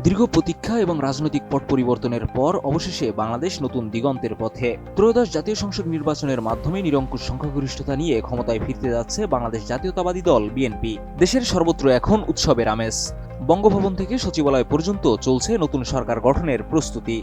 দীর্ঘ প্রতীক্ষা এবং রাজনৈতিক পট পরিবর্তনের পর অবশেষে বাংলাদেশ নতুন দিগন্তের পথে। ত্রয়োদশ জাতীয় সংসদ নির্বাচনের মাধ্যমে নিরঙ্কুশ সংখ্যাগরিষ্ঠতা নিয়ে ক্ষমতায় ফিরতে যাচ্ছে বাংলাদেশ জাতীয়তাবাদী দল বিএনপি। দেশের সর্বত্র এখন উৎসবের আমেজ। বঙ্গভবন থেকে সচিবালয় পর্যন্ত চলছে নতুন সরকার গঠনের প্রস্তুতি।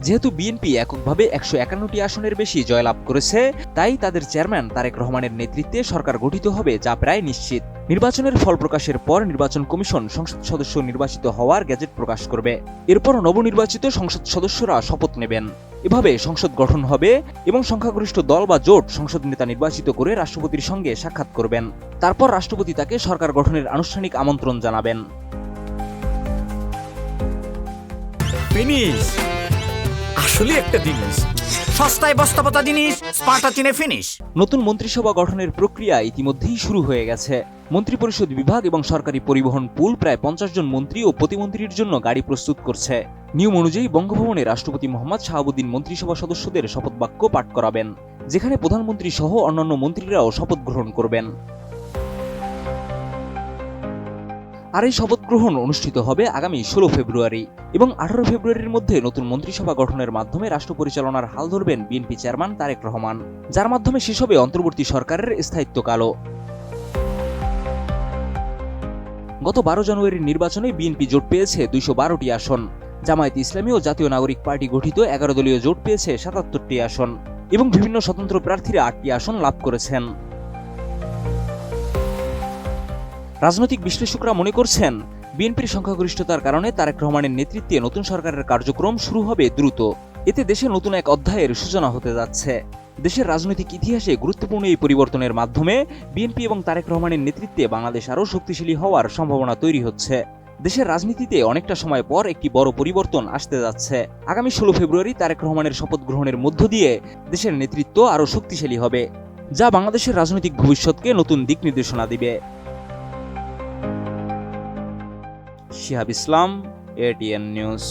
যেহেতু বিএনপি এককভাবে 151টি আসনের বেশি জয়লাভ করেছে, তাই তাদের চেয়ারম্যান তারেক রহমানের নেতৃত্বে সরকার গঠিত হবে, যা প্রায় নিশ্চিত। নির্বাচনের ফল প্রকাশের পর নির্বাচন কমিশন সংসদ সদস্য নির্বাচিত হওয়ার গেজেট প্রকাশ করবে। এরপর নবনির্বাচিত সংসদ সদস্যরা শপথ নেবেন। এভাবে সংসদ গঠন হবে এবং সংখ্যাগরিষ্ঠ দল বা জোট সংসদ নেতা নির্বাচিত করে রাষ্ট্রপতির সঙ্গে সাক্ষাৎ করবেন। তারপর রাষ্ট্রপতি তাকে সরকার গঠনের আনুষ্ঠানিক আমন্ত্রণ জানাবেন। আসলে একটা জিনিস সস্তায় বস্তাপতা জিনিস স্পার্টা চিনে ফিনিশ। নতুন মন্ত্রিসভা গঠনের প্রক্রিয়া ইতিমধ্যেই শুরু হয়ে গেছে। মন্ত্রিপরিষদ বিভাগ এবং সরকারি পরিবহন পুল প্রায় 50 জন মন্ত্রী ও প্রতিমন্ত্রীর জন্য গাড়ি প্রস্তুত করছে। নিয়ম অনুযায়ী বঙ্গভবনে রাষ্ট্রপতি মোহাম্মদ শাহাবুদ্দিন মন্ত্রিসভা সদস্যদের শপথ বাক্য পাঠ করাবেন, যেখানে প্রধানমন্ত্রী সহ অন্যান্য মন্ত্রীরাও শপথ গ্রহণ করবেন। আর এই শপথ গ্রহণ অনুষ্ঠিত হবে আগামী 16 ফেব্রুয়ারি এবং 18 ফেব্রুয়ারির মধ্যে নতুন মন্ত্রিসভা গঠনের মাধ্যমে রাষ্ট্র পরিচালনার হাল ধরবেন বিএনপি চেয়ারম্যান তারেক রহমান, যার মাধ্যমে শেষ হবে অন্তর্বর্তী সরকারের স্থায়িত্বকালও। গত 12 জানুয়ারির নির্বাচনে বিএনপি জোট পেয়েছে 212টি আসন, জামায়াতে ইসলামী ও জাতীয় নাগরিক পার্টি গঠিত 11 দলীয় জোট পেয়েছে 77টি আসন এবং বিভিন্ন স্বতন্ত্র প্রার্থীরা 8টি আসন লাভ করেছেন। রাজনৈতিক বিশ্লেষকরা মনে করছেন, বিএনপির সংখ্যাগরিষ্ঠতার কারণে তারেক রহমানের নেতৃত্বে নতুন সরকারের কার্যক্রম শুরু হবে দ্রুত। এতে দেশে নতুন এক অধ্যায়ের সূচনা হতে যাচ্ছে। দেশের রাজনৈতিক ইতিহাসে গুরুত্বপূর্ণ এই পরিবর্তনের মাধ্যমে বিএনপি এবং তারেক রহমানের নেতৃত্বে বাংলাদেশ আরও শক্তিশালী হওয়ার সম্ভাবনা তৈরি হচ্ছে। দেশের রাজনীতিতে অনেকটা সময় পর একটি বড় পরিবর্তন আসতে যাচ্ছে। আগামী 16 ফেব্রুয়ারি তারেক রহমানের শপথ গ্রহণের মধ্য দিয়ে দেশের নেতৃত্ব আরও শক্তিশালী হবে, যা বাংলাদেশের রাজনৈতিক ভবিষ্যৎকে নতুন দিক নির্দেশনা দিবে। শিহাব ইসলাম, ATN নিউজ।